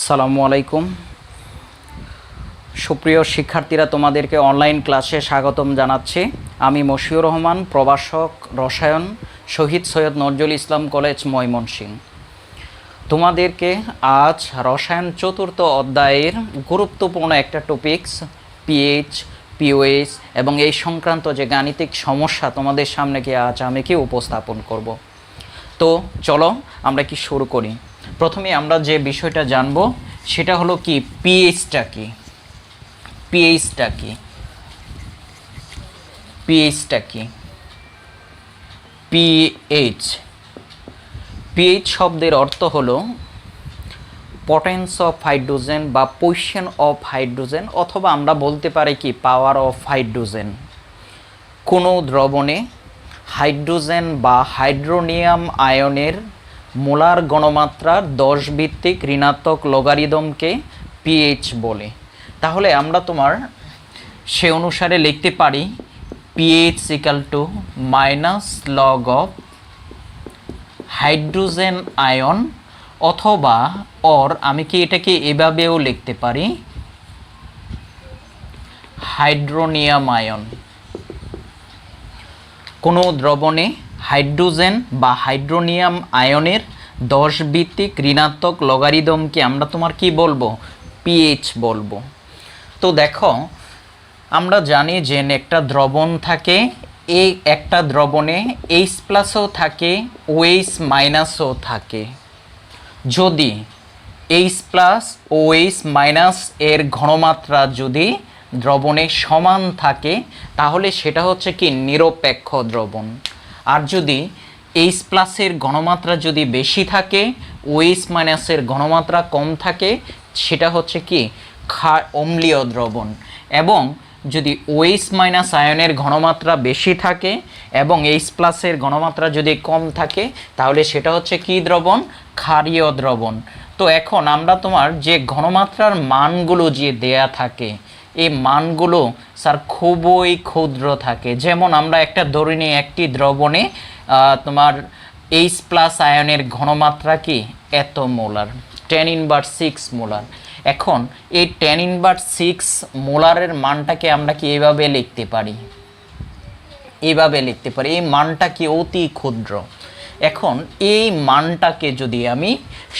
আসসালামু আলাইকুম। সুপ্রিয় শিক্ষার্থীরা, তোমাদেরকে অনলাইন ক্লাসে স্বাগতম জানাচ্ছি। আমি মশিউর রহমান, প্রভাষক রসায়ন, শহীদ সৈয়দ নজরুল ইসলাম কলেজ, ময়মনসিংহ। তোমাদেরকে আজ রসায়ন চতুর্থ অধ্যায়ের গুরুত্বপূর্ণ একটা টপিকস পিএইচ, পিওএইচ এবং এই সংক্রান্ত যে গাণিতিক সমস্যা তোমাদের সামনে আজ আমি উপস্থাপন করব। তো চলো আমরা শুরু করি। প্রথমে আমরা যে বিষয়টা জানব সেটা হলো কি পিএইচটা কি। পিএইচটা কি পিএইচটা কি পিএইচ পিএইচ শব্দের অর্থ হলো পটেন্স অফ হাইড্রোজেন বা পজিশন অফ হাইড্রোজেন, অথবা আমরা বলতে পারি কি পাওয়ার অফ হাইড্রোজেন। কোনো দ্রবণে হাইড্রোজেন বা হাইড্রোনিয়াম আয়নের মোলার গণমাত্রার 10 ভিত্তিক ঋণাত্মক লগারিদমকে পিএইচ বলে। তাহলে আমরা সে অনুসারে লিখতে পারি pH equal to minus log of hydrogen ion, অথবা আমি কি এটাকে এভাবেও লিখতে পারি হাইড্রোনিয়াম আয়ন। কোনো দ্রবণে হাইড্রোজেন বা হাইড্রোনিয়াম আয়নের 10 ভিত্তিক ঋণাত্মক লগারিদমকে আমরা কি বলবো? পিএইচ বলবো। তো দেখো, আমরা জানি যে একটা দ্রবণ থাকে, এই একটা দ্রবণে এইচ প্লাসও থাকে, ওএইচ মাইনাসও থাকে। যদি H plus O H minus এর ঘনমাত্রা যদি দ্রবণে সমান থাকে তাহলে সেটা হচ্ছে কি নিরপেক্ষ দ্রবণ। আর যদি এইচ প্লাসের ঘনমাত্রা যদি বেশি থাকে, ওএইচ মাইনাসের ঘনমাত্রা কম থাকে, সেটা হচ্ছে কি অম্লীয় দ্রবণ। এবং যদি ওএইচ মাইনাস আয়নের ঘনমাত্রা বেশি থাকে এবং এইচ প্লাসের ঘনমাত্রা যদি কম থাকে তাহলে সেটা হচ্ছে কি দ্রবণ? ক্ষারীয় দ্রবণ। তো এখন আমরা যে ঘনমাত্রার মানগুলো যে দেয়া থাকে, এই মানগুলো স্যার খুবই ক্ষুদ্র থাকে। যেমন আমরা একটা ধরে নিই, একটি দ্রবণে এইচ প্লাস আয়নের ঘনমাত্রা কি এত মোলার, 10⁻⁶ মোলার। এখন এই 10⁻⁶ মোলারের মানটাকে আমরা কি এইভাবে লিখতে পারি, এই মানটা কি অতি ক্ষুদ্র। এখন এই মানটাকে যদি আমি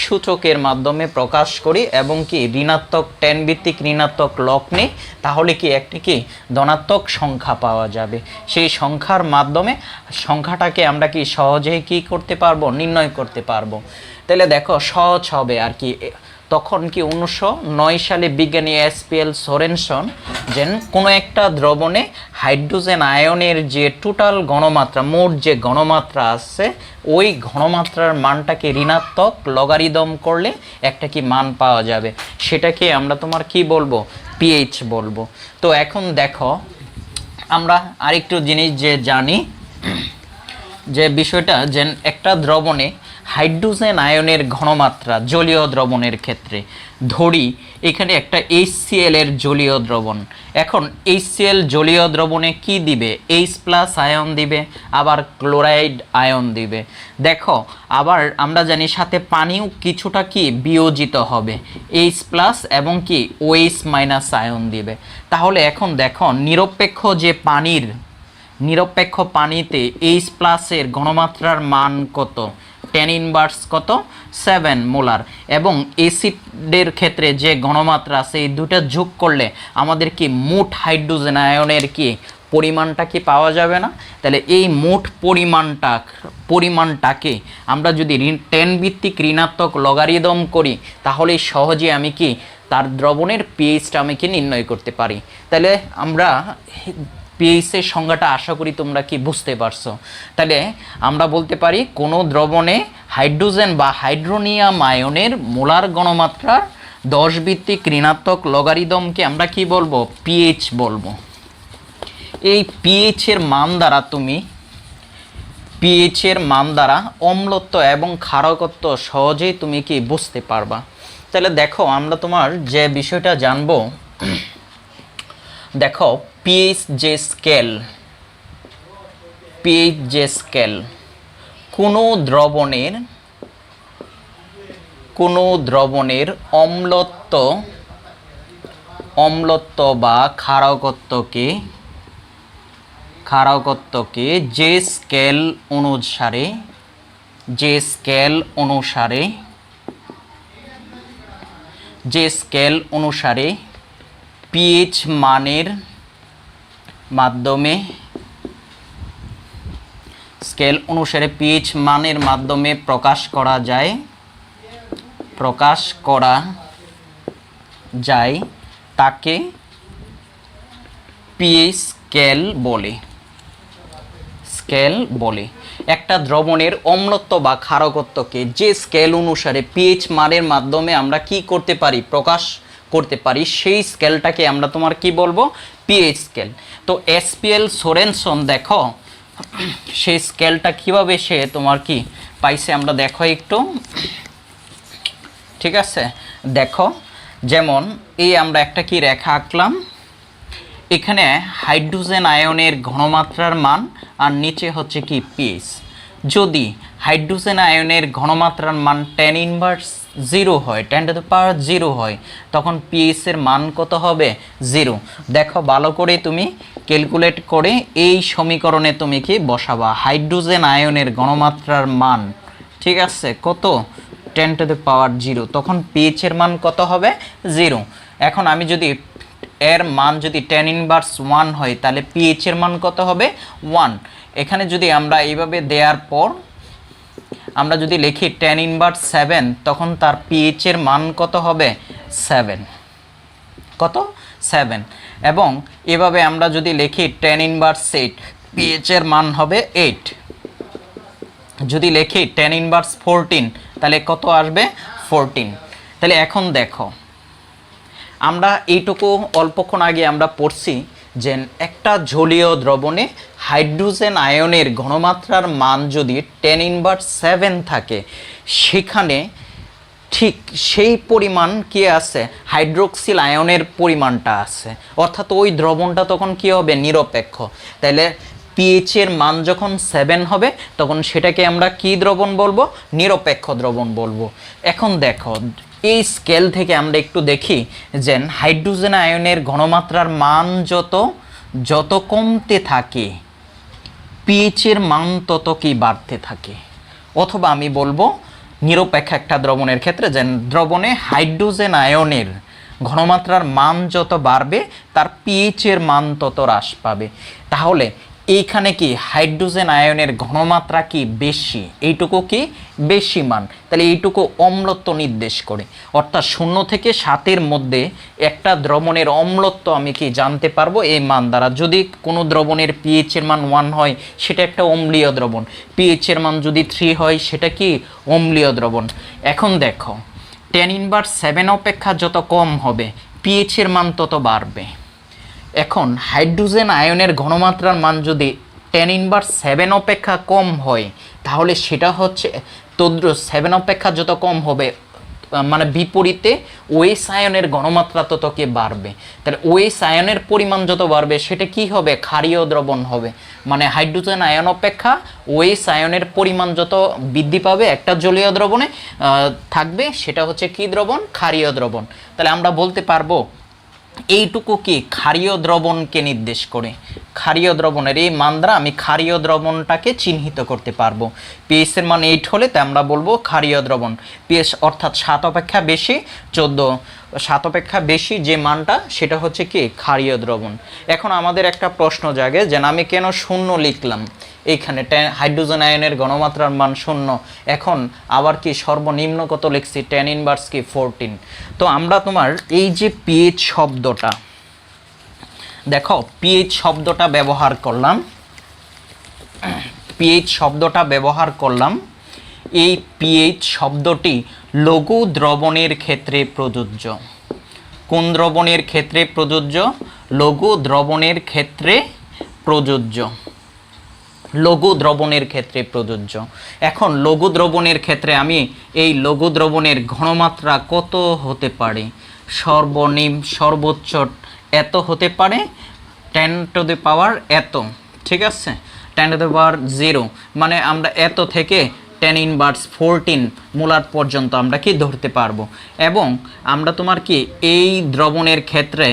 সূচকের মাধ্যমে প্রকাশ করি এবং কি ঋণাত্মক 10 ভিত্তিক ঋণাত্মক লগ নিই, তাহলে কি একটি কি ধনাত্মক সংখ্যা পাওয়া যাবে। সেই সংখ্যার মাধ্যমে সংখ্যাটাকে আমরা কি সহজেই কি করতে পারবো? নির্ণয় করতে পারবো। তাহলে দেখো সহজ হবে আর কি। তখন কি 1909 সালে বিজ্ঞানী এসপিএল সোরেনসন কোনো একটা দ্রবণে হাইড্রোজেন আয়নের যে টোটাল ঘনমাত্রা, মোট যে ঘনমাত্রা আছে, ওই ঘনমাত্রার মানটাকে ঋণাত্মক লগারিদম করলে একটা কি মান পাওয়া যাবে। সেটাকে আমরা কি বলবো? পিএইচ বলবো। তো এখন দেখো, আমরা আরেকটু জিনিস যে জানি, যে বিষয়টা যে একটা দ্রবণে হাইড্রোজেন আয়নের ঘনমাত্রা জলীয় দ্রবণের ক্ষেত্রে ধরি এখানে একটা HCl এর জলীয় দ্রবণ। এখন HCl জলীয় দ্রবণে কি দিবে? এইচ প্লাস আয়ন দিবে, আবার ক্লোরাইড আয়ন দিবে। দেখো, আবার আমরা জানি সাথে পানিও কিছুটা কি বিয়োজিত হবে, এইচ প্লাস এবং কি OH মাইনাস আয়ন দিবে। তাহলে এখন দেখো, নিরপেক্ষ পানিতে এইচ প্লাসের ঘনমাত্রার মান কত? 10⁻7 মোলার। এবং অ্যাসিডের ক্ষেত্রে যে ঘনমাত্রা আছে, এই দুটো যোগ করলে আমাদের কি মোট হাইড্রোজেন আয়নের কি পরিমাণটা কি পাওয়া যাবে না? তাহলে এই মোট পরিমাণটাকে আমরা যদি 10 ভিত্তিক ঋণাত্মক লগারিদম করি তাহলে সহজে আমি কি তার দ্রবণের পিএইচটা আমি কি নির্ণয় করতে পারি। তাহলে আমরা পিএইচের সংজ্ঞাটা আশা করি তোমরা কি বুঝতে পারছো। তাহলে আমরা বলতে পারি কোনো দ্রবণে হাইড্রোজেন বা হাইড্রোনিয়াম আয়নের মোলার ঘনমাত্রার 10 ভিত্তিক ঋণাত্মক লগারিদমকে আমরা কি বলবো? পিএইচ বলবো। এই পিএইচের মান দ্বারা অম্লত্ব এবং ক্ষারকত্ব সহজেই তুমি কি বুঝতে পারবা। তাহলে দেখো, আমরা যে বিষয়টা জানবো, দেখো পিএইচ যে স্কেল কোনো কোনো দ্রবণের অম্লত্ব বা ক্ষারকত্বকে যে স্কেল অনুসারে পিএইচ মানের মাধ্যমে প্রকাশ করা যায় তাকে পিএইচ স্কেল বলে। একটা দ্রবণের অম্লত্ব বা ক্ষারকত্বকে যে স্কেল অনুসারে পিএইচ মানের মাধ্যমে আমরা কি করতে পারি, প্রকাশ করতে পারি, সেই স্কেলটাকে আমরা তোমার কি বলবো, পিএইচ স্কেল। তো এসপিএল সোরেনসন দেখো সেই স্কেলটা কিভাবে সে তোমার কি পাইছে আমরা দেখো একটু, ঠিক আছে। দেখো যেমন এই আমরা একটা কি রেখা আঁকলাম, এখানে হাইড্রোজেন আয়নের ঘনমাত্রার মান আর নিচে হচ্ছে কি পিএইচ। যদি হাইড্রোজেন আয়নের ঘনমাত্রার মান 10⁻0 হয়, 10⁻0 হয়, তখন পিএইচ এর মান কত হবে, 0। দেখো ভালো করে তুমি ক্যালকুলেট করে এই সমীকরণে তুমি কি বসাবা, হাইড্রোজেন আয়নের ঘনমাত্রার মান, ঠিক আছে, কত, 10⁻0, তখন পিএইচ এর মান কত হবে, 0। এখন আমি যদি এর মান যদি 10⁻1 হয় তাহলে পিএইচ এর মান কত হবে, 1। এখানে যদি আমরা এইভাবে দেওয়ার পর আমরা যদি লিখি 10⁻7, তখন তার পিএইচ এর মান কত হবে, 7, কত, 7। এবং এভাবে আমরা যদি লিখি 10⁻8, পিএইচ এর মান হবে 8। যদি লিখি 10⁻14, তাহলে কত আসবে, 14। তাহলে এখন দেখো আমরা এইটুকু অল্পক্ষণ আগে আমরা পড়ছি যে একটা জলীয় দ্রবণে হাইড্রোজেন আয়নের ঘনমাত্রার মান যদি 10⁻7 থাকে, সেখানে ঠিক সেই পরিমাণ কি আছে, হাইড্রোক্সিল আয়নের পরিমাণটা আছে, অর্থাৎ ওই দ্রবণটা তখন কি হবে, নিরপেক্ষ। তাহলে পিএইচ এর মান যখন 7 হবে তখন সেটাকে আমরা কি দ্রবণ বলবো, নিরপেক্ষ দ্রবণ বলবো। এখন দেখো এই স্কেল থেকে আমরা একটু দেখি যে হাইড্রোজেন আয়নের ঘনমাত্রার মান যত কমতে থাকে পিএইচ এর মান তত কি বাড়তে থাকে। অথবা আমি বলবো নিরপেক্ষ একটা দ্রবণের ক্ষেত্রে যে দ্রবণে হাইড্রোজেন আয়নের ঘনমাত্রার মান যত বাড়বে তার পিএইচ এর মান তত হ্রাস পাবে। তাহলে এইখানে কি হাইড্রোজেন আয়নের ঘনমাত্রা কি বেশি, এইটুকু কি বেশি মান, তাহলে এইটুকু অম্লত্ব নির্দেশ করে। অর্থাৎ 0 থেকে 7-এর মধ্যে একটা দ্রবণের অম্লত্ব আমি কি জানতে পারবো এই মান দ্বারা। যদি কোনো দ্রবণের পিএইচ এর মান 1 হয় সেটা একটা অম্লীয় দ্রবণ, পিএইচ এর মান যদি 3 হয় সেটা কি অম্লীয় দ্রবণ। এখন দেখো 10⁻7 অপেক্ষা যত কম হবে পিএইচ এর মান তত বাড়বে। এখন হাইড্রোজেন আয়নের ঘনমাত্রার মান যদি 10⁻7 অপেক্ষা কম হয় তাহলে সেটা হচ্ছে তদ্রুপ 7 অপেক্ষা যত কম হবে মানে বিপরীতে ওএইচ আয়নের ঘনমাত্রা তত কি বাড়বে। তাহলে ওএইচ আয়নের পরিমাণ যত বাড়বে সেটা কি হবে, ক্ষারীয় দ্রবণ হবে। মানে হাইড্রোজেন আয়ন অপেক্ষা ওএইচ আয়নের পরিমাণ যত বৃদ্ধি পাবে একটা জলীয় দ্রবণে থাকবে সেটা হচ্ছে কি দ্রবণ, ক্ষারীয় দ্রবণ। তাহলে আমরা বলতে পারবো এইটুকু কি ক্ষারীয় দ্রবণকে নির্দেশ করে। ক্ষারীয় দ্রবণের এই মান দ্বারা আমি ক্ষারীয় দ্রবণটাকে চিহ্নিত করতে পারবো। পিএইচ এর মান 8 হলে তাই আমরা বলবো ক্ষারীয় দ্রবণ। পিএইচ অর্থাৎ 7 অপেক্ষা বেশি 14, 7 অপেক্ষা বেশি যে মানটা সেটা হচ্ছে কি ক্ষারীয় দ্রবণ। এখন আমাদের একটা প্রশ্ন জাগে যে আমি কেন 0 লিখলাম, এইখানে হাইড্রোজেন আয়নের ঘনমাত্রার মান 0, এখন আবার কি সর্বনিম্ন কত লিখছি 10⁻14। তো আমরা তোমার এই যে পিএইচ শব্দটা দেখো, পিএইচ শব্দটা ব্যবহার করলাম, পিএইচ শব্দটা ব্যবহার করলাম। এই পিএইচ শব্দটি লঘু দ্রবণের ক্ষেত্রে প্রযোজ্য। কোন দ্রবণের ক্ষেত্রে প্রযোজ্য, লঘু দ্রবণের ক্ষেত্রে প্রযোজ্য, লঘু দ্রবণের ক্ষেত্রে প্রযোজ্য। এখন লঘু দ্রবণের ক্ষেত্রে আমি এই লঘু দ্রবণের ঘনমাত্রা কত হতে পারে, সর্বোচ্চ এত হতে পারে 10⁻এত, ঠিক আছে, 10⁻0 মানে আমরা এত থেকে 10^14 মোলার পর্যন্ত আমরা কি ধরতে পারবো। এবং আমরা তোমার কি এই দ্রবণের ক্ষেত্রে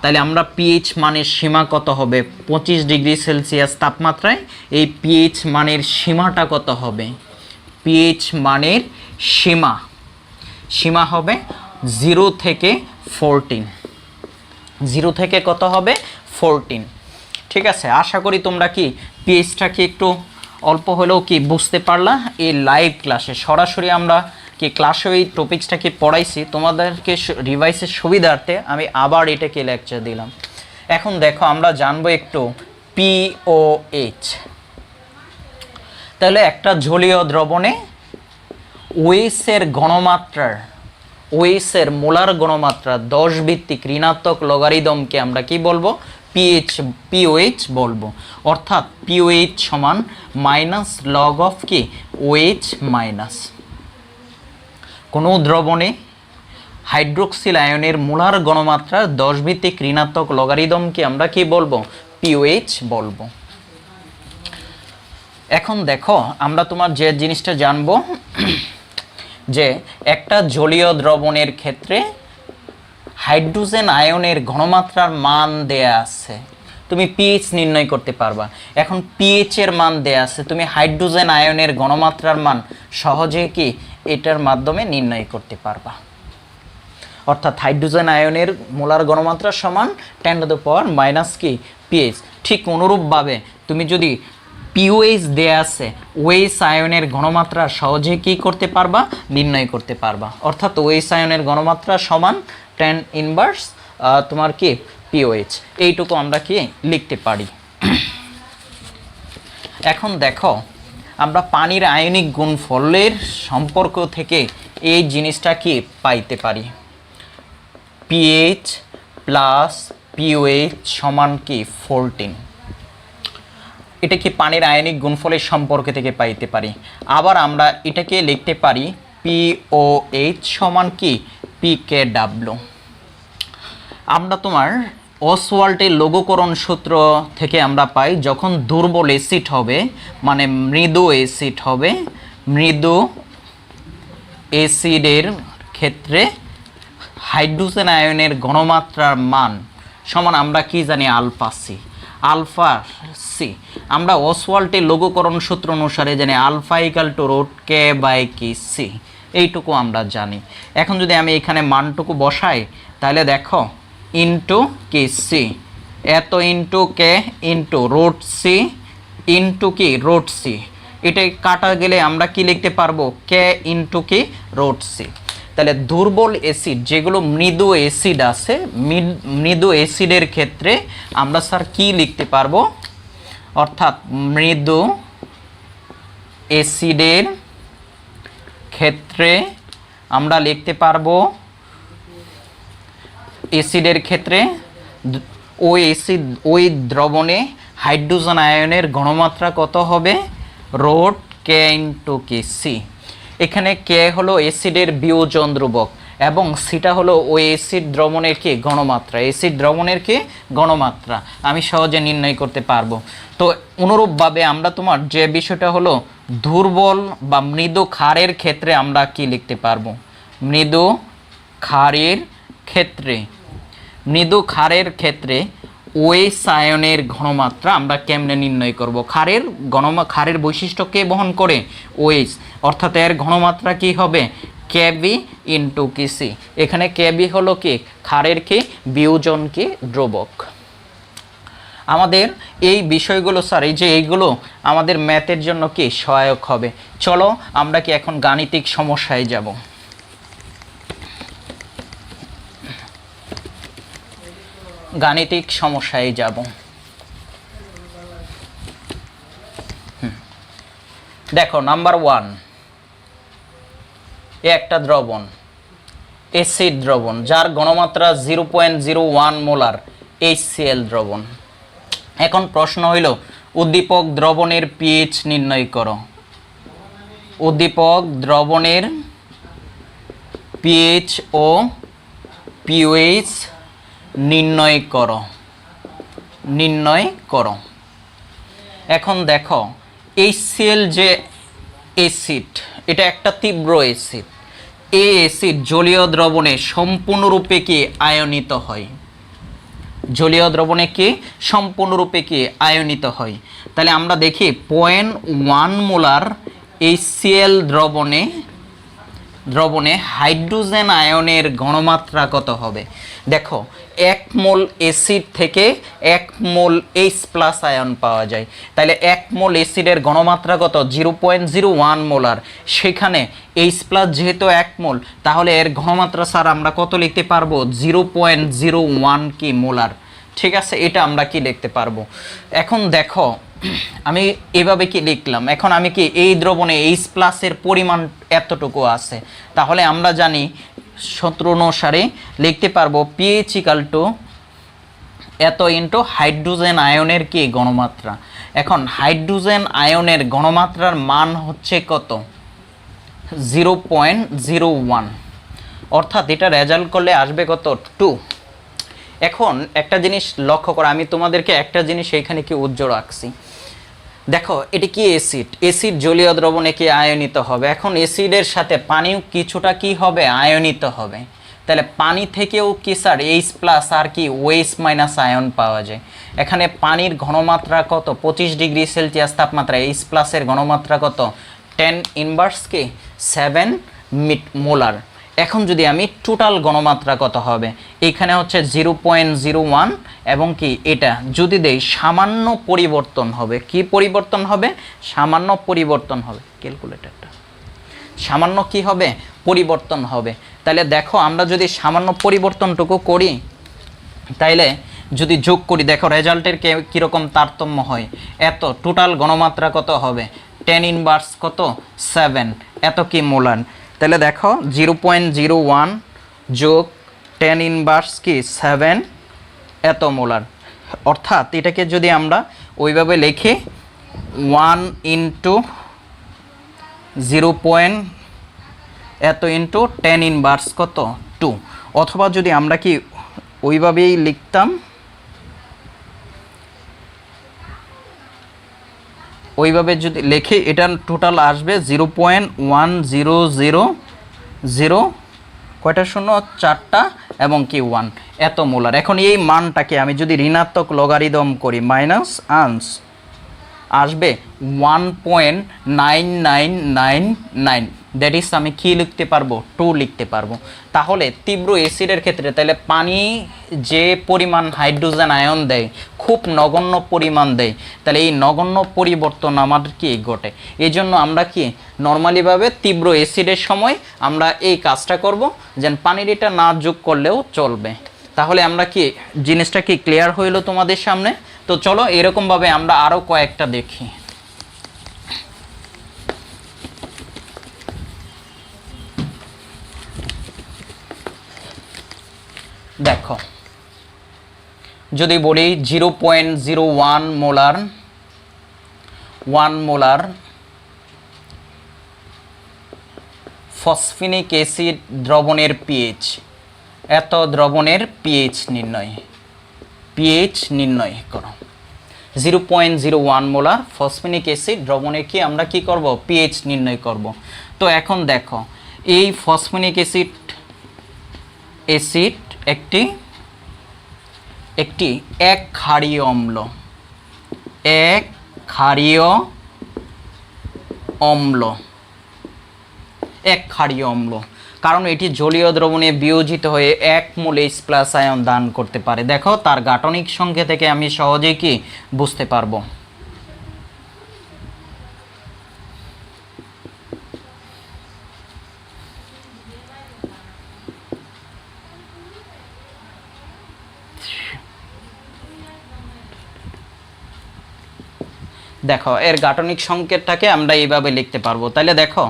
তাহলে আমরা পিএইচ মানের সীমা কত হবে, 25°C তাপমাত্রায় এই পিএইচ মানের সীমাটা কত হবে, পিএইচ মানের সীমা হবে 0 থেকে 14, 0 থেকে কত হবে 14। ঠিক আছে, আশা করি তোমরা কি পিএইচটাকে একটু অল্প হলেও কি বুঝতে পারলা। এই লাইভ ক্লাসে সরাসরি আমরা কি ক্লাসে এই টপিক্সটাকে পড়াইছি, তোমাদেরকে রিভাইসের সুবিধার্থে আমি আবার এটাকে লেকচার দিলাম। এখন দেখো আমরা জানবো একটু পিওএইচ। তাহলে একটা জলীয় দ্রবণে ওএইচের গণমাত্রার, ওএইচের মোলার গণমাত্রা 10 ভিত্তিক ঋণাত্মক লগারিদমকে আমরা কি বলবো, পিওএইচ বলবো। অর্থাৎ পিওএইচ সমান মাইনাস লগ অফ কি ওএইচ মাইনাস। কোনো দ্রবণে হাইড্রোক্সিল আয়নের মোলার গণমাত্রার 10 ভিত্তিক ঋণাত্মক লগারিদমকে আমরা কি বলবো, পিওএইচ বলবো। এখন দেখো আমরা তোমার যে জিনিসটা জানবো যে একটা জলীয় দ্রবণের ক্ষেত্রে হাইড্রোজেন আয়নের ঘনমাত্রার মান দেয়া আছে, তুমি পিএইচ নির্ণয় করতে পারবা। এখন পিএইচ এর মান দেয়া আছে, তুমি হাইড্রোজেন আয়নের ঘনমাত্রার মান সহজে কি এটার মাধ্যমে নির্ণয় করতে পারবা। অর্থাৎ হাইড্রোজেন আয়নের মোলার ঘনমাত্রা সমান 10⁻⁻ কি পিএইচ। ঠিক অনুরূপভাবে তুমি যদি পিওএইচ দেয়া আছে, ওএইচ আয়নের ঘনমাত্রা সহজে কি করতে পারবা, নির্ণয় করতে পারবা। অর্থাৎ ওএইচ আয়নের ঘনমাত্রা সমান 10 তোমার কি পিওএইচ, এইটুকু আমরা কি লিখতে পারি। এখন দেখো আমরা পানির আয়নিক গুণফলের সম্পর্ক থেকে এই জিনিসটা কি পাইতে পারি, পিএইচ প্লাস পিওএইচ সমান কি 14। এটা কি পানির আয়নিক গুণফলের সম্পর্ক থেকে পাইতে পারি। আবার আমরা এটাকে লিখতে পারি পিওএইচ সমান কি পিকেডাব্লিউ। আমরা তোমার অসওয়াল্টের লঘুকরণ সূত্র থেকে আমরা পাই যখন দুর্বল অ্যাসিড হবে, মানে মৃদু অ্যাসিড হবে, মৃদু অ্যাসিডের ক্ষেত্রে হাইড্রোজেন আয়নের ঘনমাত্রার মান সমান আমরা কি জানি আলফা সি। আমরা অসওয়াল্টের লঘুকরণ সূত্র অনুসারে জানি আলফা √K/Kc, এইটুকু আমরা জানি। এখন যদি আমি এখানে মানটুকু বসাই তাহলে দেখো ইন্টু Kc, এত into k into √C into কি √C, এটা কাটা গেলে আমরা কি লিখতে পারবো, কে ইন্টু কি √C। তাহলে দুর্বল অ্যাসিড যেগুলো মৃদু অ্যাসিড আছে, মৃদু অ্যাসিডের ক্ষেত্রে আমরা স্যার কি লিখতে পারবো, অর্থাৎ মৃদু অ্যাসিডের ক্ষেত্রে আমরা লিখতে পারবো, অ্যাসিডের ক্ষেত্রে ওই দ্রবণে হাইড্রোজেন আয়নের ঘনমাত্রা কত হবে, √K/Kc। এখানে কে হলো অ্যাসিডের বিয়োজন ধ্রুবক এবং সিটা হলো ওই অ্যাসিড দ্রবণের কি ঘনমাত্রা, অ্যাসিড দ্রবণের কি ঘনমাত্রা আমি সহজে নির্ণয় করতে পারবো। তো অনুরূপভাবে আমরা তোমার যে বিষয়টা হলো দুর্বল বা মৃদু ক্ষারের ক্ষেত্রে আমরা কি লিখতে পারবো, মৃদু ক্ষারের ক্ষেত্রে ওএইচ আয়নের ঘনমাত্রা আমরা কেমনে নির্ণয় করব। ক্ষারের বৈশিষ্ট্য কে বহন করে, ওএইচ, অর্থাৎ এর ঘনমাত্রা কি হবে Kb/Kc। এখানে Kb হলো কি ক্ষারের কি বিয়োজন কি ধ্রুবক। আমাদের এই বিষয়গুলো স্যার এই যে এইগুলো আমাদের ম্যাথের জন্য কি সহায়ক হবে। চলো আমরা কি এখন গাণিতিক সমস্যায় যাব। গাণিতিক সমস্যায় যাব। দেখো নাম্বার 1, একটা দ্রবণ অ্যাসিড দ্রবণ যার ঘনমাত্রা 0.01 মোলার HCl দ্রবণ। এখন প্রশ্ন হইল উদ্দীপক দ্রবণের পিএইচ নির্ণয় করো। উদ্দীপক দ্রবণের পিএইচ ও পিওএইচ নির্ণয় করো। এখন দেখো HCl যে অ্যাসিড, এটা একটা তীব্র অ্যাসিড। এই অ্যাসিড জলীয় দ্রবণে সম্পূর্ণরূপে কি আয়নিত হয়, জলীয় দ্রবণে কি সম্পূর্ণরূপে কি আয়নিত হয়। তাহলে আমরা দেখি 0.1 মোলার HCl দ্রবণে হাইড্রোজেন আয়নের ঘনমাত্রা কত হবে। দেখো 1 মোল অ্যাসিড থেকে 1 মোল H+ আয়ন পাওয়া যায়, তাহলে 1 মোল অ্যাসিডের ঘনমাত্রা কত 0.01 মোলার, সেখানে H+ যেহেতু 1 মোল, তাহলে এর ঘনমাত্রা স্যার আমরা কত লিখতে পারবো 0.01 কি মোলার। ঠিক আছে, এটা আমরা কি লিখতে পারবো। এখন দেখো আমি এভাবে কি লিখলাম, এখন আমি কি এই দ্রবণে H+ এর পরিমাণ এতটুকু আছে, তাহলে আমরা জানি সূত্র অনুসারে লিখতে পারবো pH এত ইন্টু হাইড্রোজেন আয়নের কি ঘনমাত্রা। এখন হাইড্রোজেন আয়নের ঘনমাত্রার মান হচ্ছে কত 0.01, অর্থাৎ এটা রেজাল্ট করলে আসবে কত 2। এখন একটা জিনিস লক্ষ্য করো, আমি তোমাদেরকে একটা জিনিস এইখানে কি উজ্জ্বল রাখছি। দেখো এটি কি অ্যাসিড, অ্যাসিড জলীয় দ্রবণে কি আয়নিত হবে। এখন অ্যাসিডের সাথে পানিও কিছুটা কি হবে আয়নিত হবে, তাহলে পানি থেকেও কি স্যার H+ আর কি OH- আয়ন পাওয়া যায়। এখানে পানির ঘনমাত্রা কত 25 ডিগ্রি সেলসিয়াস তাপমাত্রা, H+ এর ঘনমাত্রা কত 10 কি 7 মোলার। এখন যদি আমি টোটাল ঘনমাত্রা কত হবে, এখানে হচ্ছে 0.01 এবং কি এটা যদি দেই সামান্য পরিবর্তন হবে, কি পরিবর্তন হবে সামান্য পরিবর্তন হবে, ক্যালকুলেটরটা সামান্য কি হবে পরিবর্তন হবে। তাহলে দেখো আমরা যদি সামান্য পরিবর্তনটুকু করি, তাইলে যদি যোগ করি দেখো রেজাল্টের কীরকম তারতম্য হয়। এত টোটাল ঘনমাত্রা কত হবে 10 কত 7 এত কি মোলার। তাহলে দেখো 0.01 যোগ 10 কি 7 এত মোলার, অর্থাৎ এটাকে যদি আমরা ওইভাবে লিখি 1 ইন্টু 0. এত ইন্টু 10 কত 2, অথবা যদি আমরা কি ওইভাবেই লিখতাম, ওইভাবে যদি লিখে এটার টোটাল আসবে 0.1000 কয়টা শূন্য 4টা এবং কি 1 এত মোলার। এখন এই মানটাকে আমি যদি ঋণাত্মক লগারিদম করি মাইনাস আনস আসবে 1.9999, দ্যাট ইজ আমি কি লিখতে পারবো 2 লিখতে পারবো। তাহলে তীব্র অ্যাসিডের ক্ষেত্রে তাহলে পানি যে পরিমাণ হাইড্রোজেন আয়ন দেয় খুব নগণ্য পরিমাণ দেয়, তাহলে এই নগণ্য পরিবর্তন আমাদের কি ঘটে। এই জন্য আমরা কি নর্মালিভাবে তীব্র অ্যাসিডের সময় আমরা এই কাজটা করব, যেন পানির এটা না যোগ করলেও চলবে। তাহলে আমরা কি জিনিসটা কি ক্লিয়ার হইলো তোমাদের সামনে। তো চলো এরকমভাবে আমরা আরও কয়েকটা দেখি। দেখো যদি বলি 0.01 মোলার 1 মোলার ফসফেনিক অ্যাসিড দ্রবণের পিএইচ, এত দ্রবণের পিএইচ নির্ণয় করো। 0.01 মোলার ফসফেনিক অ্যাসিড দ্রবণের কি আমরা কি করব পিএইচ নির্ণয় করব। তো এখন দেখো এই ফসফেনিক অ্যাসিড একটি এক ক্ষারীয় অম্ল, কারণ এটি জলীয় দ্রবণে বিয়োজিত হয়ে 1 মোল H+ আয়ন দান করতে পারে। দেখো তার গাঠনিক সংখ্যা থেকে আমি সহজেই কি বুঝতে পারবো। দেখো এর গাঠনিক সংকেতটাকে আমরা এইভাবে লিখতে পারবো। তাহলে দেখো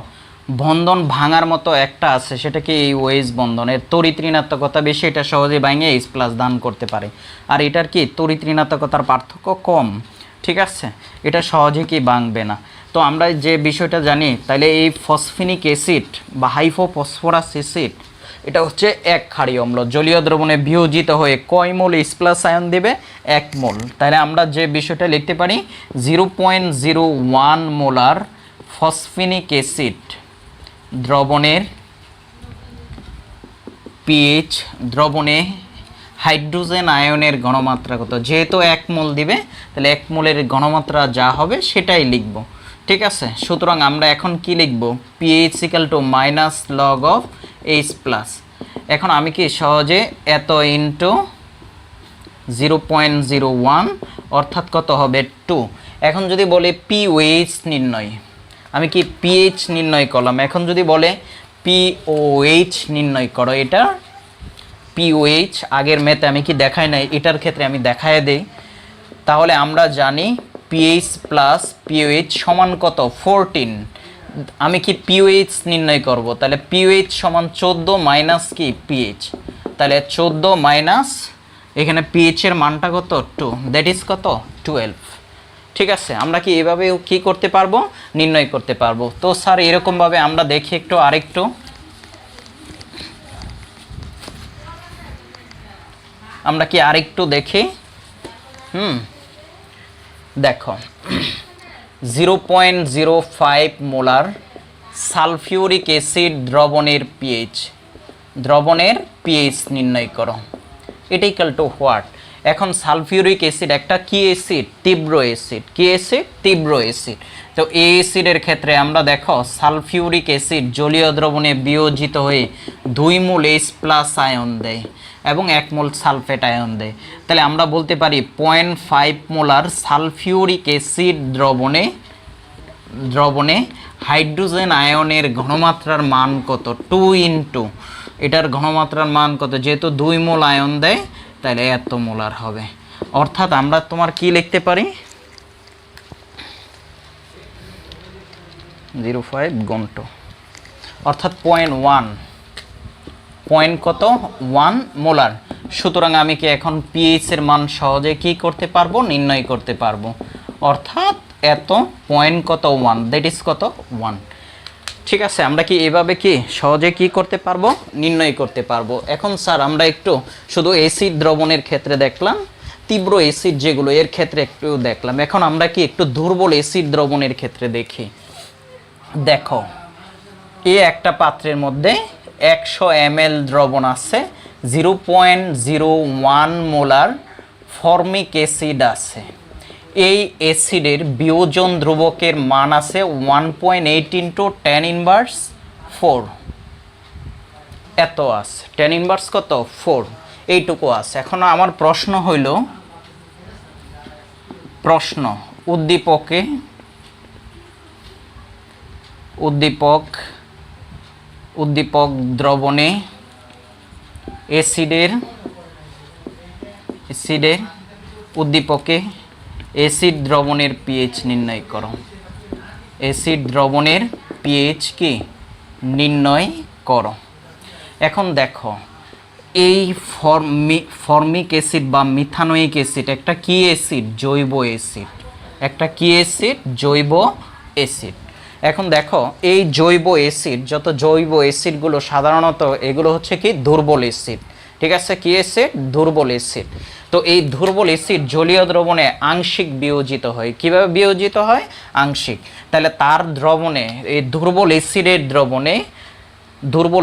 বন্ধন ভাঙার মতো একটা আছে, সেটা কি এই OH বন্ধনের তড়িৎ ঋণাত্মকতা বেশি, এটা সহজে ভাঙে H+ দান করতে পারে। আর এটার কি তড়িৎ ঋণাত্মকতার পার্থক্য কম, ঠিক আছে, এটা সহজে কি ভাঙবে না। তো আমরা যে বিষয়টা জানি, তাহলে এই ফসফেনিক অ্যাসিড বা হাইপোফসফরাস অ্যাসিড এটা হচ্ছে এক ক্ষারীয় অম্ল, জলীয় দ্রবণে বিয়োজিত হয়ে কয় মোল H+ আয়ন দেবে 1 মোল। তাহলে আমরা যে বিষয়টা লিখতে পারি 0.01 মোলার ফসফেনিক অ্যাসিড দ্রবণের পিএইচ, দ্রবণে হাইড্রোজেন আয়নের ঘনমাত্রা কত, যেহেতু 1 মোল দিবে তাহলে 1 মোলের ঘনমাত্রা যা হবে সেটাই লিখব, ঠিক আছে। সুতরাং আমরা এখন কি লিখব, pH equal to minus log of H plus. এখন আমি কি সহজে এত ইন্টু 0.01 অর্থাৎ কত হবে 2। এখন যদি বলে পিওএইচ নির্ণয়, আমি কি পিএইচ নির্ণয় করলাম, এখন যদি বলে পিওএইচ নির্ণয় করো, এটা পিওএইচ আগের ম্যাথে আমি কি দেখাই নাই, এটার ক্ষেত্রে আমি দেখায় দেই। তাহলে আমরা জানি পিএইচ প্লাস পিওএইচ সমান কত 14। আমি কি পিওএইচ নির্ণয় করব, তাহলে পিওএইচ সমান 14 মাইনাস কি পিএইচ, তাহলে 14 মাইনাস এখানে পিএইচ এর মানটা কত 2, দ্যাট ইজ কত 12। ঠিক আছে, আমরা কি এভাবেও কি করতে পারবো, নির্ণয় করতে পারবো। তো স্যার এরকমভাবে আমরা দেখি একটু আরেকটু, আমরা কি আরেকটু দেখি। দেখো 0.05 মোলার সালফিউরিক অ্যাসিড দ্রবণের পিএইচ, দ্রবণের পিএইচ নির্ণয় করো, এটা ইকুয়াল টু হোয়াট। এখন সালফিউরিক অ্যাসিড একটা কি অ্যাসিড, তীব্র অ্যাসিড। কি অ্যাসিড, তীব্র অ্যাসিড। তো এই অ্যাসিডের ক্ষেত্রে আমরা দেখো সালফিউরিক অ্যাসিড জলীয় দ্রবণে বিয়োজিত হয়ে 2 মোল H প্লাস আয়ন দেয় এবং 1 মোল সালফেট আয়ন দেয়। তাহলে আমরা বলতে পারি 0.5 মোলার সালফিউরিক অ্যাসিড দ্রবণে হাইড্রোজেন আয়নের ঘনমাত্রার মান কত, 2 ইন্টু এটার ঘনমাত্রার মান কত, যেহেতু 2 মোল আয়ন দেয় তাহলে এত মোলার হবে। অর্থাৎ আমরা তোমার কি লিখতে পারি 0.5 গুণ 2 অর্থাৎ 0.1 পয়েন্ট কত 1 মোলার। সুতরাং আমি কি এখন পিএইচ এর মান সহজে কি করতে পারবো, নির্ণয় করতে পারবো। অর্থাৎ এত পয়েন্ট কত 1, দ্যাট ইজ কত 1। ঠিক আছে, আমরা কি এভাবে কি সহজে কি করতে পারবো, নির্ণয় করতে পারবো। এখন স্যার আমরা একটু শুধু অ্যাসিড দ্রবণের ক্ষেত্রে দেখলাম, তীব্র অ্যাসিড যেগুলো এর ক্ষেত্রে একটু দেখলাম। এখন আমরা কি একটু দুর্বল অ্যাসিড দ্রবণের ক্ষেত্রে দেখি। দেখো এই একটা পাত্রের মধ্যে 100 ml দ্রবণ আছে, 0.01 মোলার ফর্মিক অ্যাসিড আছে। এই অ্যাসিডের বিয়োজন ধ্রুবকের মান আছে 1.8 ইন্টু 10 ইনভার্স 4, এত আছে 10 ইনভার্স কত 4, এইটুকু আছে। এখন আমার প্রশ্ন হইল, উদ্দীপক দ্রবণে উদ্দীপকে অ্যাসিড দ্রবণের পিএইচ নির্ণয় করো। অ্যাসিড দ্রবণের পিএইচ কি নির্ণয় করো। এখন দেখো এই ফর্মিক অ্যাসিড বা মিথানোয়িক অ্যাসিড একটা কি অ্যাসিড, জৈব অ্যাসিড। একটা কি অ্যাসিড, জৈব অ্যাসিড। এখন দেখো এই জৈব অ্যাসিড, যত জৈব অ্যাসিডগুলো সাধারণত এগুলো হচ্ছে কি দুর্বল অ্যাসিড। ঠিক আছে, কি অ্যাসিড, দুর্বল অ্যাসিড। তো এই দুর্বল অ্যাসিড জলীয় দ্রবণে আংশিক বিয়োজিত হয়। কিভাবে বিয়োজিত হয়, আংশিক। তাহলে তার দ্রবণে, এই দুর্বল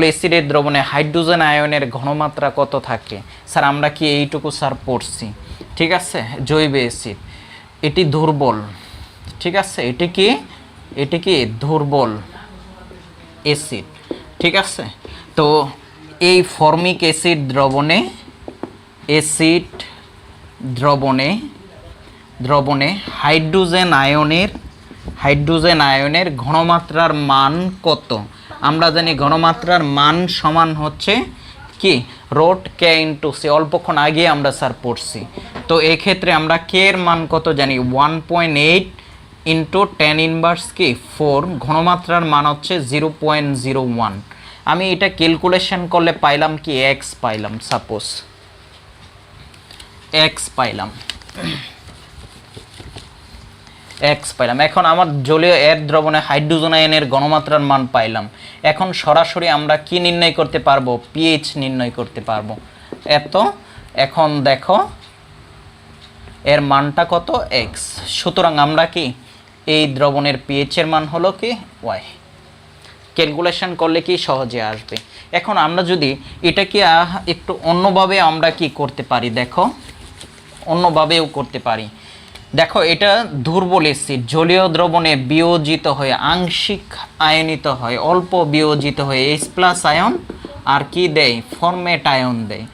অ্যাসিডের দ্রবণে হাইড্রোজেন আয়নের ঘনমাত্রা কত থাকে। স্যার আমরা কি এইটুকু স্যার পড়ছি। ঠিক আছে, জৈব অ্যাসিড এটি দুর্বল। ঠিক আছে, এটি কি দুর্বল অ্যাসিড। ঠিক আছে, তো এই ফর্মিক অ্যাসিড দ্রবণে হাইড্রোজেন আয়নের ঘনমাত্রার মান কত। আমরা জানি ঘনমাত্রার মান সমান হচ্ছে কি রোট কে ইন্টু সি, অল্পক্ষণ আগে আমরা স্যার পড়ছি। তো এক্ষেত্রে আমরা কে এর মান কত জানি 1.8 ইন্টু 10 ইনভার্স কি 4, ঘনমাত্রার মান হচ্ছে 0.01। আমি এটা ক্যালকুলেশন করলে পাইলাম কি এক্স পাইলাম, সাপোজ এক্স পাইলাম। এখন আমার জলীয় এর দ্রবণে হাইড্রোজেন আয়নের ঘনমাত্রার মান পাইলাম। এখন সরাসরি আমরা কি নির্ণয় করতে পারবো, পিএইচ নির্ণয় করতে পারবো। এখন দেখো এর মানটা কত, এক্স। সুতরাং আমরা কি এই দ্রবণের পিএইচ এর মান হলো কি ওয়াই। ক্যালকুলেশন করলে কি সহজে আসবে। এখন আমরা যদি এটাকে একটু অন্যভাবে আমরা কি করতে পারি, দেখো অন্যভাবেও করতে পারি। দেখো এটা দুর্বল অ্যাসিড জলীয় দ্রবণে বিয়োজিত হয়ে আংশিক আয়নিত হয়, অল্প বিয়োজিত হয়ে H+ আয়ন আর কি দেয়, ফরমেট আয়ন দেয়,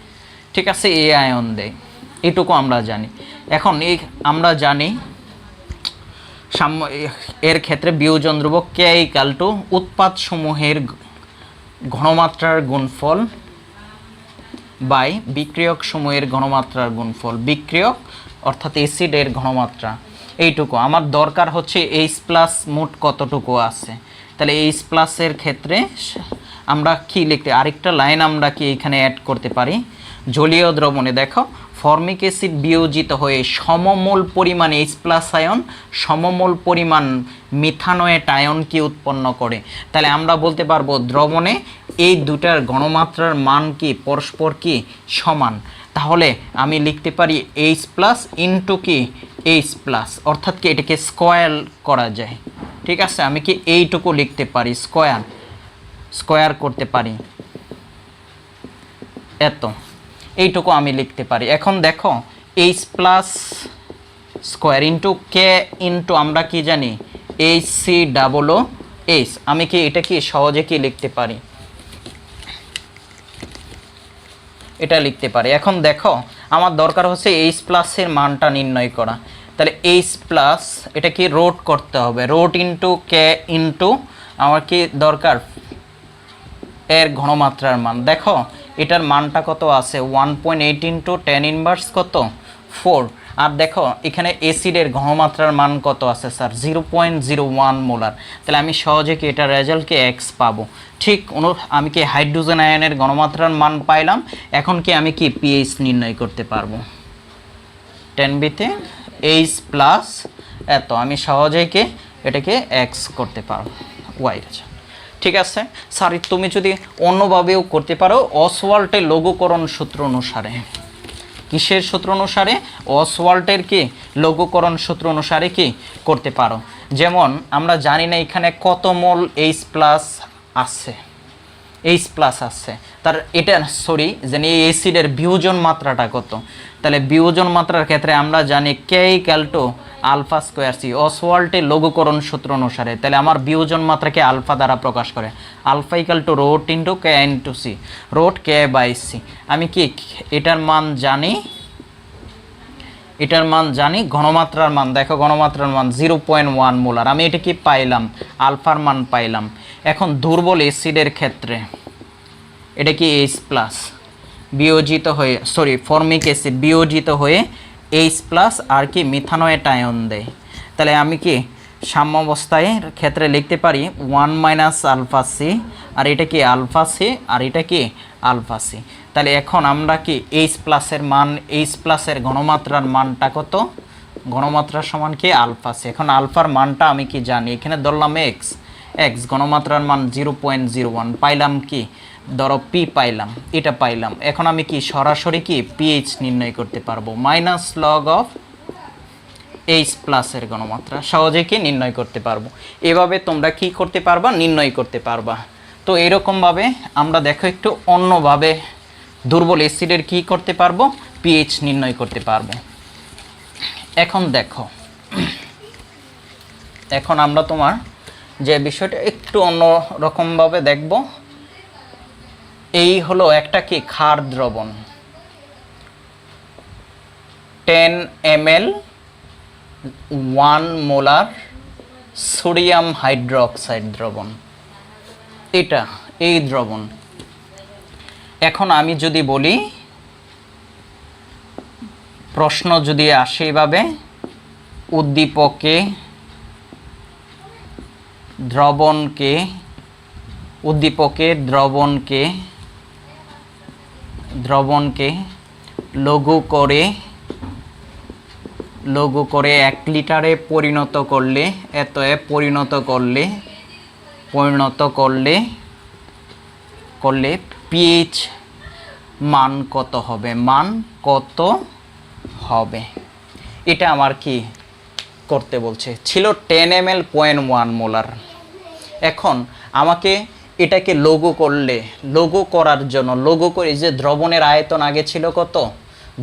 ঠিক আছে, এ আয়ন দেয়, এটুকু আমরা জানি। এখন এই আমরা জানি এর ক্ষেত্রে বিয়োজন ধ্রুবক K = উৎপাদ সমূহের ঘনমাত্রার গুণফল বাই বিক্রিয়ক সমূহের ঘনমাত্রার গুণফল, বিক্রিয়ক অর্থাৎ অ্যাসিডের ঘনমাত্রা। এইটুকু আমার দরকার হচ্ছে H+ মোট কতটুকু আছে। তাহলে H+ এর ক্ষেত্রে আমরা কি লিখতে, আরেকটা লাইন আমরা কি এখানে অ্যাড করতে পারি। জলীয় দ্রবণে দেখো ফর্মিক অ্যাসিড বিয়োজিত হয়ে সমমোল পরিমাণ H+ আয়ন সমমোল পরিমাণ মিথানোয়েট আয়ন কি উৎপন্ন করে। তাহলে আমরা বলতে পারবো দ্রবণে এই দুটার ঘনমাত্রার মান কি পরস্পর কি সমান। তাহলে আমি লিখতে পারি H+ ইন্টু কি H+, অর্থাৎ কি এটাকে স্কোয়ার করা যায়, ঠিক আছে। আমি কি এইটুকু লিখতে পারি, স্কোয়ার করতে পারি, এত এইটুকু আমি লিখতে পারি। এখন দেখো H+ square into k into আমরা কি জানি HCOOH, আমি কি এটা কি সহজে কি লিখতে পারি, এটা লিখতে পারি। এখন দেখো আমার দরকার হচ্ছে H+ এর মানটা নির্ণয় করা। তাহলে H+ এটা কি রোট করতে হবে, রোট ইন্টু কে ইন্টু আমার কি দরকার এর ঘনমাত্রার মান। দেখো এটার মানটা কত আছে 1.8 ইন্টু 10⁻, কত 4। আর দেখো এখানে অ্যাসিডের ঘনমাত্রার মান কত আছে স্যার 0.01 মোলার। তাহলে আমি সহজে কি এটার রেজাল্টকে এক্স পাবো। ঠিক আমি কি হাইড্রোজেন আয়নের ঘনমাত্রার মান পাইলাম। এখন কি আমি কি পিএইচ নির্ণয় করতে পারবো, 10B-তে H+ এত, আমি সহজেই কি এটাকে এক্স করতে পারবো ওয়াই। ঠিক আছে স্যার, তুমি যদি অন্যভাবেও করতে পারো অসওয়াল্টের লঘুকরণ সূত্র অনুসারে। কিসের সূত্র অনুসারে, অসওয়াল্টের কি লঘুকরণ সূত্র অনুসারে কি করতে পারো। যেমন আমরা জানি না এখানে কত মোল H+ আছে, H+ আছে, তার এটা সরি জানি এই অ্যাসিডের বিয়োজন মাত্রাটা কত। তাহলে বিয়োজন মাত্রার ক্ষেত্রে আমরা জানি K = α²c অসওয়াল্টের লঘুকরণ সূত্র অনুসারে। তাহলে আমার বিয়োজন মাত্রাকে আলফা দ্বারা প্রকাশ করে, α = root into K into C, root K/C। আমি কি এটার মান জানি, এটার মান জানি, ঘনমাত্রার মান দেখো ঘনমাত্রার মান 0.1 মোলার। আমি এটা কি পাইলাম, আলফার মান পাইলাম। এখন দুর্বল অ্যাসিডের ক্ষেত্রে এটা কি H+ বিয়োজিত হয়ে ফর্মিক অ্যাসিড বিয়োজিত হয়ে H+ আর কি মিথানোয়েট আয়ন দেয়। তাহলে আমি কি সাম্যাবস্থায় ক্ষেত্রে লিখতে পারি 1 - α-C, আর এটা কি α-C আর এটা কি α-C। তাহলে এখন আমরা কি H+ এর মান, H+ এর ঘনমাত্রার মানটা কত, ঘনমাত্রা সমান কি α-C। এখন আলফার মানটা আমি কি জানি, এখানে ধরলাম এক্স, ঘনমাত্রার মান 0.01 পাইলাম, কি ধরো পি পাইলাম, এটা পাইলাম। এখন আমি কি সরাসরি কি পিএইচ নির্ণয় করতে পারবো, -log of H+ এর ঘনমাত্রা সহজে কি নির্ণয় করতে পারবো। এভাবে তোমরা কি করতে পারবা, নির্ণয় করতে পারবা। তো এরকমভাবে আমরা দেখো একটু অন্যভাবে দুর্বল অ্যাসিডের কি করতে পারবো, পিএইচ নির্ণয় করতে পারবো। এখন দেখো, এখন আমরা তোমার যে বিষয়টা একটু অন্য রকমভাবে দেখব। এই হলো একটা কি ক্ষার দ্রবণ, 10 ml 1 মোলার সোডিয়াম হাইড্রোক্সাইড দ্রবণ, এটা এই দ্রবণ। এখন আমি যদি বলি, প্রশ্ন যদি আসে এভাবে, উদ্দীপকে দ্রবণকে লঘু করে 1 লিটারে পরিণত করলে পিএইচ মান কত হবে, এটা আমার কি করতে বলছে, ছিল 10 ml 0.1 মোলার। এখন আমাকে এটাকে লোগো করার জন্য লোগো করে যে দ্রবণের আয়তন আগে ছিল কত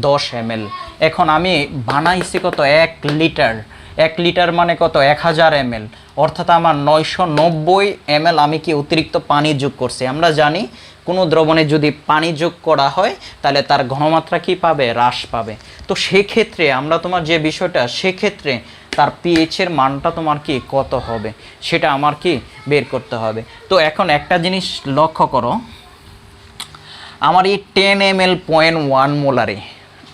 10 ml, এখন আমি বানাইছি কত 1 লিটার। 1 লিটার মানে কত 1000 ml, অর্থাৎ আমার 990 ml আমি কি অতিরিক্ত পানি যোগ করছি। আমরা জানি কোনো দ্রবণে যদি পানি যোগ করা হয় তাহলে তার ঘনমাত্রা কি পাবে, হ্রাস পাবে। তো সেক্ষেত্রে আমরা তোমার যে বিষয়টা, সেক্ষেত্রে তার পিএইচ এর মানটা তোমার কি কত হবে সেটা আমার কি বের করতে হবে। তো এখন একটা জিনিস লক্ষ্য করো, আমার এই 10 ml 0.1 মোলারে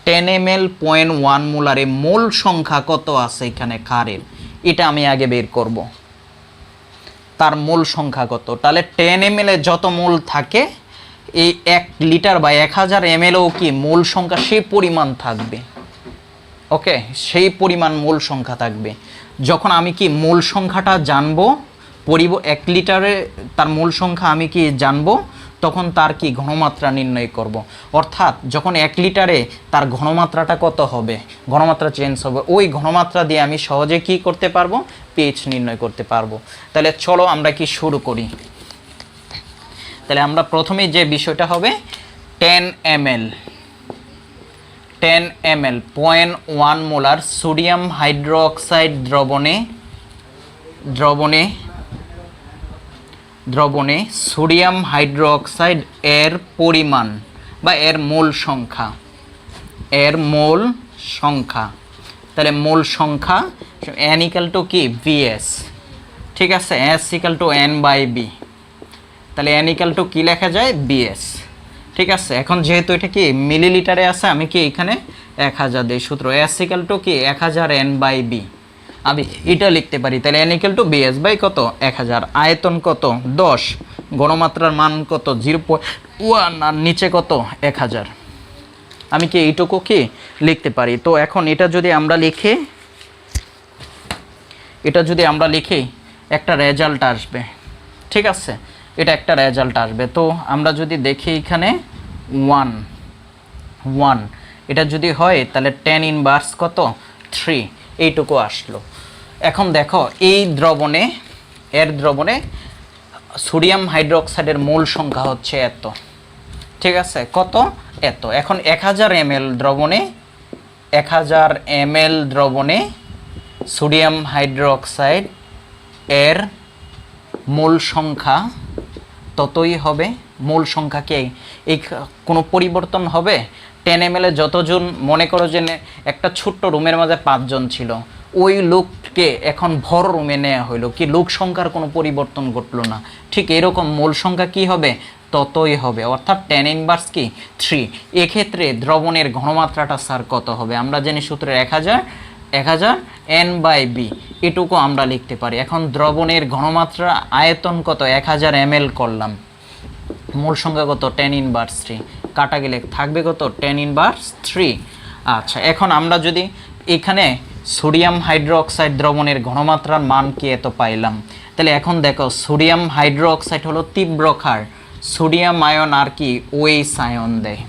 10 ml 0.1 মোলারে মোল সংখ্যা কত আছে এখানে ক্ষারের, এটা আমি আগে বের করব। তার মোল সংখ্যা কত, তাহলে 10 ml এ যত মোল থাকে এই 1 লিটার বা 1000 ml ও কি মোল সংখ্যা সেই পরিমাণ থাকবে। ওকে, সেই পরিমাণ মোল সংখ্যা থাকবে। যখন আমি কি মোল সংখ্যাটা জানবো 1 লিটারে তার মোল সংখ্যা আমি কি জানবো, তখন তার কি ঘনমাত্রা নির্ণয় করব। অর্থাৎ যখন 1 লিটারে তার ঘনমাত্রাটা কত হবে, ঘনমাত্রা চেঞ্জ হবে, ওই ঘনমাত্রা দিয়ে আমি সহজে কি করতে পারবো, পিএইচ নির্ণয় করতে পারবো। তাহলে চলো আমরা কি শুরু করি। তাহলে আমরা প্রথমেই যে বিষয়টা হবে 10 ml 0.1 মোলার সোডিয়াম হাইড্রোক্সাইড দ্রবণে সোডিয়াম হাইড্রোক্সাইড এর পরিমাণ বা এর মোল সংখ্যা, তাহলে মোল সংখ্যা n = কি vs, ঠিক আছে, s = n/b, তাহলে n = কি লেখা যায় bs, ঠিক আছে। এখন যেহেতু এটা কি মিলিলিটারে আছে, আমি কি এখানে 1000 দেই, সূত্র s = কি 1000 n/b, আমি এটা লিখতে পারি। তাহলে n = bs বাই কত 1000, আয়তন কত 10, ঘনমাত্রার মান কত 0.1, আর নিচে কত 1000, আমি কি এইটুকু কি লিখতে পারি। তো এখন এটা যদি আমরা লিখি একটা রেজাল্ট আসবে, ঠিক আছে, এটা একটা রেজাল্ট আসবে। তো আমরা যদি দেখি এখানে 1 এটা যদি হয় তাহলে 10 ইনভার্স কত 3, এইটুকু আসলো। এখন দেখো এই দ্রবণে সোডিয়াম হাইড্রোক্সাইডের মোল সংখ্যা হচ্ছে এত, ঠিক আছে, কত এত। এখন 1000 ml দ্রবণে সোডিয়াম হাইড্রোক্সাইড এর মোল সংখ্যা ততই হবে। মোল সংখ্যাকে এই কোনো পরিবর্তন হবে। 10 ml যতজন, মনে করো যে একটা ছোট্ট রুমের মাঝে 5 জন ছিল, ওই লোককে এখন বড় রুমে নেওয়া হইলো, কি লোক সংখ্যার কোনো পরিবর্তন ঘটলো না। ঠিক এরকম মোল সংখ্যা কি হবে, ততই হবে, অর্থাৎ 10 ইনভার্স কি 3। এক্ষেত্রে দ্রবণের ঘনমাত্রাটা স্যার কত হবে, আমরা জানি সূত্রের 1000 n/b, এটুকু আমরা লিখতে পারি। এখন দ্রবণের ঘনমাত্রা আয়তন কত 1000 ml করলাম, মোল সংখ্যা কত 10 ইনভার্স 3, কাটা গেলে থাকবে কত 10 ইনভার্স 3। আচ্ছা, এখন আমরা যদি এখানে সোডিয়াম হাইড্রোক্সাইড দ্রবণের ঘনমাত্রার মান কি এত পাইলাম, তাহলে এখন দেখো সোডিয়াম হাইড্রোক্সাইড হলো তীব্র ক্ষার, সোডিয়াম আয়ন আর কি OH আয়ন দেয়।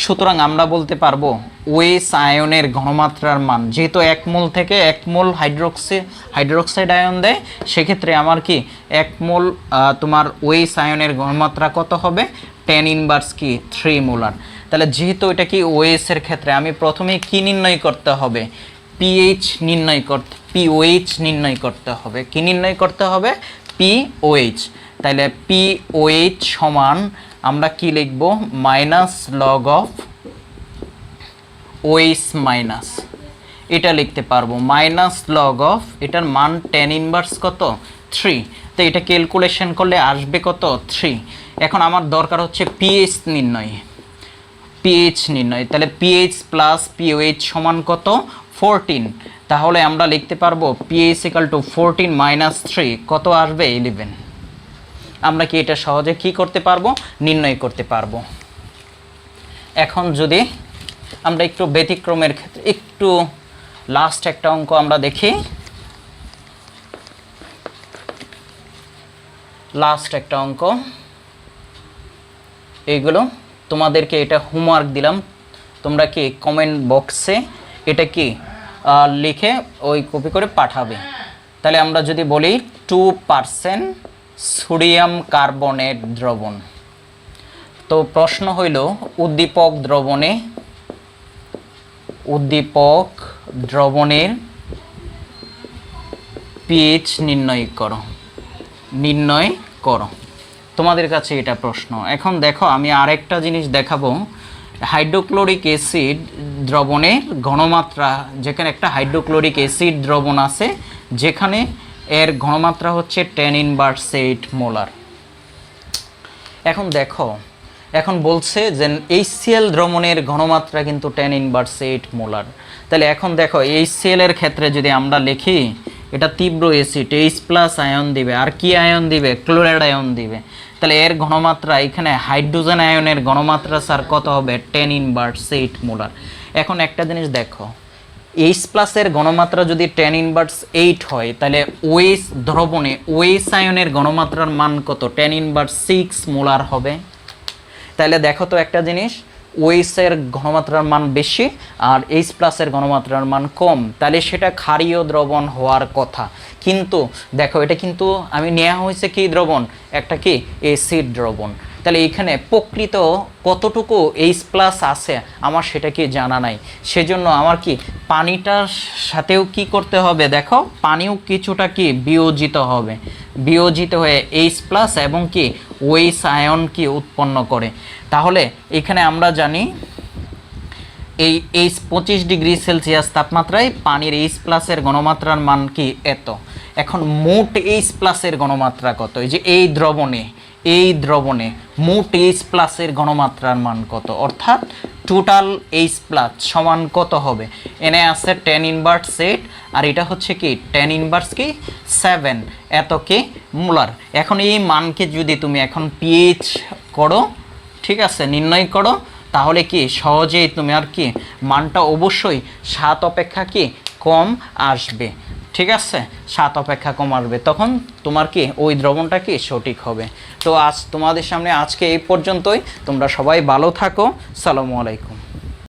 সুতরাং আমরা বলতে পারবো OH আয়নের ঘনমাত্রার মান, যেহেতু 1 মোল থেকে 1 মোল হাইড্রোক্সাইড আয়ন দেয়, সেক্ষেত্রে আমার কি 1 মোল তোমার OH আয়নের ঘনমাত্রা কত হবে 10 ইনভার্স কি 3 মোলার। তাহলে যেহেতু এটা কি OH এর ক্ষেত্রে আমি প্রথমে কি নির্ণয় করতে হবে, POH নির্ণয় করতে হবে। কি নির্ণয় করতে হবে, POH। তাহলে POH সমান আমরা কি লিখব, -log of OH মাইনাস, এটা লিখতে পারবো -log of, এটার মান 10 ইনভার্স কত 3। তো এটা ক্যালকুলেশন করলে আসবে কত 3। এখন আমার দরকার হচ্ছে pH নির্ণয়। তাহলে pH প্লাস POH সমান কত 14। তাহলে আমরা লিখতে পারবো pH = 14 - 3, কত আসবে 11। আমরা কি এটা সহজে কি করতে পারবো, নির্ণয় করতে পারবো। এখন যদি আমরা একটু ব্যতিক্রমের ক্ষেত্রে একটু লাস্ট একটা অঙ্ক আমরা দেখি। লাস্ট একটা অঙ্ক, এইগুলো তোমাদেরকে এটা হোমওয়ার্ক দিলাম, তোমরা কি কমেন্ট বক্সে এটা কি লিখে ওই কপি করে পাঠাবে। তাহলে আমরা যদি বলি 2% সোডিয়াম কার্বনেট দ্রবণ। তো প্রশ্ন হইল উদ্দীপক দ্রবণের পিএইচ নির্ণয় করো। তোমাদের কাছে এটা প্রশ্ন। এখন দেখো আমি আরেকটা জিনিস দেখাবো। হাইড্রোক্লোরিক অ্যাসিড দ্রবণের ঘনমাত্রা, যেখানে একটা হাইড্রোক্লোরিক অ্যাসিড দ্রবণ আছে যেখানে এর ঘনমাত্রা হচ্ছে 10⁻8 মোলার। এখন দেখো, এখন বলছে যে HCl দ্রবণের ঘনমাত্রা কিন্তু 10⁻8 মোলার। তাহলে এখন দেখো HCl এর ক্ষেত্রে যদি আমরা লিখি, এটা তীব্র অ্যাসিড, H+ আয়ন দিবে, আর কি আয়ন দিবে? ক্লোরাইড আয়ন দিবে। তাহলে এর ঘনমাত্রা এখানে হাইড্রোজেন আয়নের ঘনমাত্রা স্যার কত হবে? 10⁻8 মোলার। এখন একটা জিনিস দেখো, H+ এর ঘনমাত্রা যদি 10⁻8 হয় তাহলে OH দ্রবণে OH আয়নের ঘনমাত্রার মান কত? 10⁻6 মোলার হবে। তাহলে দেখো তো একটা জিনিস, OH এর ঘনমাত্রার মান বেশি আর H+ এর ঘনমাত্রার মান কম, তাহলে সেটা ক্ষারীয় দ্রবণ হওয়ার কথা। কিন্তু দেখো এটা কিন্তু আমি নেওয়া হয়েছে কি দ্রবণ? একটা কি অ্যাসিড দ্রবণ। তাহলে এখানে প্রকৃত কতটুকু H+ আছে আমার সেটা কি জানা নাই। সেজন্য আমার কি পানিটার সাথেও কি করতে হবে? দেখো পানিও কিছুটা কি বিয়োজিত হবে, বিয়োজিত হয়ে H+ এবং কি OH আয়ন কি উৎপন্ন করে। তাহলে এখানে আমরা জানি এই 25 ডিগ্রি সেলসিয়াস তাপমাত্রায় পানির H+ এর ঘনমাত্রার মান কি এত। এখন মোট H+ এর ঘনমাত্রা কত? এই যে এই দ্রবণে মোট H+ এর ঘনমাত্রার মান কত? অর্থাৎ টোটাল H+ সমান কত হবে? এনে আছে 10⁻8 আর এটা হচ্ছে কি 10⁻7 এত কি মোলার। এখন এই মানকে যদি তুমি এখন পিএইচ করো, ঠিক আছে, নির্ণয় করো, তাহলে কি সহজেই তুমি আর কি মানটা অবশ্যই 7 অপেক্ষা কি কম আসবে। ঠিক আছে, 7 অপেক্ষা কম আসবে, তখন তোমার কি ওই দ্রবণটা কি সঠিক হবে। তো আজ তোমাদের সামনে আজকে এই পর্যন্তই। তোমরা সবাই ভালো থাকো। আসসালামু আলাইকুম।